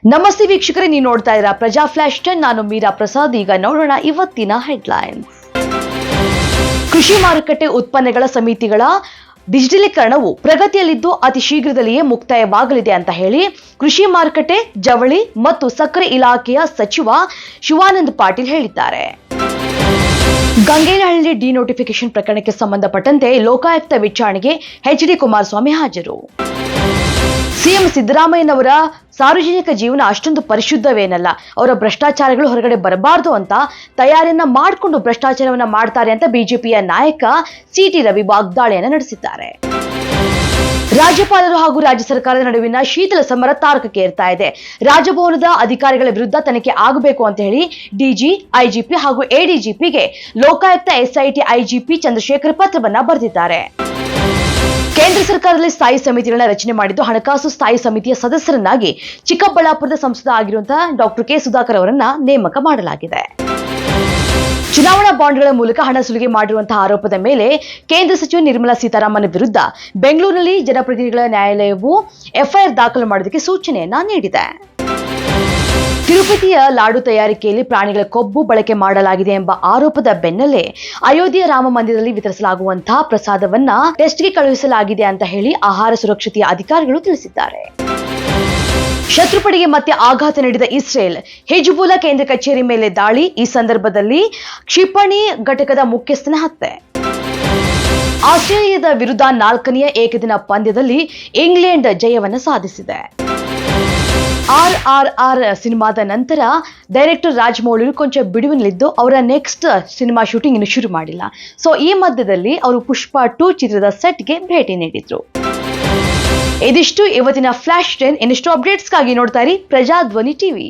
ನಮಸ್ತೆ ವೀಕ್ಷಕರೇ, ನೀವು ನೋಡ್ತಾ ಇದ್ದೀರಾ ಪ್ರಜಾ ಫ್ಲಾಶ್ 10. ನಾನು ಮೀರಾ ಪ್ರಸಾದ್. ಈಗ ನೋಡೋಣ ಇವತ್ತಿನ ಹೆಡ್ಲೈನ್ಸ್. ಕೃಷಿ ಮಾರುಕಟ್ಟೆ ಉತ್ಪನ್ನಗಳ ಸಮಿತಿಗಳ ಡಿಜಿಟಲೀಕರಣವು ಪ್ರಗತಿಯಲ್ಲಿದ್ದು ಅತಿ ಶೀಘ್ರದಲ್ಲಿಯೇ ಮುಕ್ತಾಯವಾಗಲಿದೆ ಅಂತ ಹೇಳಿ ಕೃಷಿ ಮಾರುಕಟ್ಟೆ, ಜವಳಿ ಮತ್ತು ಸಕ್ಕರೆ ಇಲಾಖೆಯ ಸಚಿವ ಶಿವಾನಂದ ಪಾಟೀಲ್ ಹೇಳಿದ್ದಾರೆ. ಗಂಗೇನಹಳ್ಳಿ ಡಿನೋಟಿಫಿಕೇಶನ್ ಪ್ರಕರಣಕ್ಕೆ ಸಂಬಂಧಪಟ್ಟಂತೆ ಲೋಕಾಯುಕ್ತ ವಿಚಾರಣೆಗೆ ಎಚ್.ಡಿ. ಕುಮಾರಸ್ವಾಮಿ ಹಾಜರು. ಸಿಎಂ ಸಿದ್ದರಾಮಯ್ಯನವರ ಸಾರ್ವಜನಿಕ ಜೀವನ ಅಷ್ಟೊಂದು ಪರಿಶುದ್ಧವೇನಲ್ಲ, ಅವರ ಭ್ರಷ್ಟಾಚಾರಗಳು ಹೊರಗಡೆ ಬರಬಾರದು ಅಂತ ತಯಾರಿಯನ್ನ ಮಾಡಿಕೊಂಡು ಭ್ರಷ್ಟಾಚಾರವನ್ನ ಮಾಡ್ತಾರೆ ಅಂತ ಬಿಜೆಪಿಯ ನಾಯಕ ಸಿ.ಟಿ. ರವಿ ವಾಗ್ದಾಳಿಯನ್ನ ನಡೆಸಿದ್ದಾರೆ. ರಾಜ್ಯಪಾಲರು ಹಾಗೂ ರಾಜ್ಯ ಸರ್ಕಾರದ ನಡುವಿನ ಶೀತಲ ಸಮರ ತಾರಕಕ್ಕೆ ಏರ್ತಾ ಇದೆ. ರಾಜಭವನದ ಅಧಿಕಾರಿಗಳ ವಿರುದ್ಧ ತನಿಖೆ ಆಗಬೇಕು ಅಂತ ಹೇಳಿ ಡಿಜಿ, ಐಜಿಪಿ ಹಾಗೂ ಎಡಿಜಿಪಿಗೆ ಲೋಕಾಯುಕ್ತ ಎಸ್ಐಟಿ ಐಜಿಪಿ ಚಂದ್ರಶೇಖರ್ ಪತ್ರವನ್ನ ಬರೆದಿದ್ದಾರೆ. ಕೇಂದ್ರ ಸರ್ಕಾರದಲ್ಲಿ ಸ್ಥಾಯಿ ಸಮಿತಿಗಳನ್ನ ರಚನೆ ಮಾಡಿದ್ದು ಹಣಕಾಸು ಸ್ಥಾಯಿ ಸಮಿತಿಯ ಸದಸ್ಯರನ್ನಾಗಿ ಚಿಕ್ಕಬಳ್ಳಾಪುರದ ಸಂಸದ ಆಗಿರುವಂತಹ ಡಾಕ್ಟರ್ ಕೆ ಸುಧಾಕರ್ ಅವರನ್ನ ನೇಮಕ ಮಾಡಲಾಗಿದೆ. ಚುನಾವಣಾ ಬಾಂಡ್ಗಳ ಮೂಲಕ ಹಣ ಸುಲಿಗೆ ಮಾಡಿರುವಂತಹ ಆರೋಪದ ಮೇಲೆ ಕೇಂದ್ರ ಸಚಿವ ನಿರ್ಮಲಾ ಸೀತಾರಾಮನ್ ವಿರುದ್ಧ ಬೆಂಗಳೂರಿನಲ್ಲಿ ಜನಪ್ರತಿನಿಧಿಗಳ ನ್ಯಾಯಾಲಯವು ಎಫ್ಐಆರ್ ದಾಖಲು ಮಾಡೋದಕ್ಕೆ ಸೂಚನೆಯನ್ನ ನೀಡಿದೆ. ತಿರುಪತಿಯ ಲಾಡು ತಯಾರಿಕೆಯಲ್ಲಿ ಪ್ರಾಣಿಗಳ ಕೊಬ್ಬು ಬಳಕೆ ಮಾಡಲಾಗಿದೆ ಎಂಬ ಆರೋಪದ ಬೆನ್ನಲ್ಲೇ ಅಯೋಧ್ಯೆಯ ರಾಮ ಮಂದಿರದಲ್ಲಿ ವಿತರಿಸಲಾಗುವಂತಹ ಪ್ರಸಾದವನ್ನ ಟೆಸ್ಟ್ಗೆ ಕಳುಹಿಸಲಾಗಿದೆ ಅಂತ ಹೇಳಿ ಆಹಾರ ಸುರಕ್ಷತೆಯ ಅಧಿಕಾರಿಗಳು ತಿಳಿಸಿದ್ದಾರೆ. ಶತ್ರುಪಡೆಗೆ ಮತ್ತೆ ಆಘಾತ ನೀಡಿದ ಇಸ್ರೇಲ್, ಹಿಜ್ಬುಲ್ಲಾ ಕೇಂದ್ರ ಕಚೇರಿ ಮೇಲೆ ದಾಳಿ. ಈ ಸಂದರ್ಭದಲ್ಲಿ ಕ್ಷಿಪಣಿ ಘಟಕದ ಮುಖ್ಯಸ್ಥನ ಹತ್ಯೆ. ಆಸ್ಟ್ರೇಲಿಯಾದ ವಿರುದ್ಧ 4ನೇ ಏಕದಿನ ಪಂದ್ಯದಲ್ಲಿ ಇಂಗ್ಲೆಂಡ್ ಜಯವನ್ನು ಸಾಧಿಸಿದೆ. RRR ಸಿನಿಮಾದ ನಂತರ ಡೈರೆಕ್ಟರ್ ರಾಜಮೌಳಿ ಕೊಂಚ ಬಿಡುವಿನಲ್ಲಿದ್ದು ಅವರ ನೆಕ್ಸ್ಟ್ ಸಿನಿಮಾ ಶೂಟಿಂಗ್ ಇನ್ನು ಶುರು ಮಾಡಿಲ್ಲ. ಸೊ ಈ ಮಧ್ಯದಲ್ಲಿ ಅವರು ಪುಷ್ಪ 2 ಚಿತ್ರದ ಸೆಟ್ಗೆ ಭೇಟಿ ನೀಡಿದ್ರು. ಇದಿಷ್ಟು ಇವತ್ತಿನ ಫ್ಲಾಶ್ 10. ಇನ್ನಷ್ಟು ಅಪ್ಡೇಟ್ಸ್ಗಾಗಿ ನೋಡ್ತಾ ಇರಿ ಪ್ರಜಾಧ್ವನಿ ಟಿವಿ.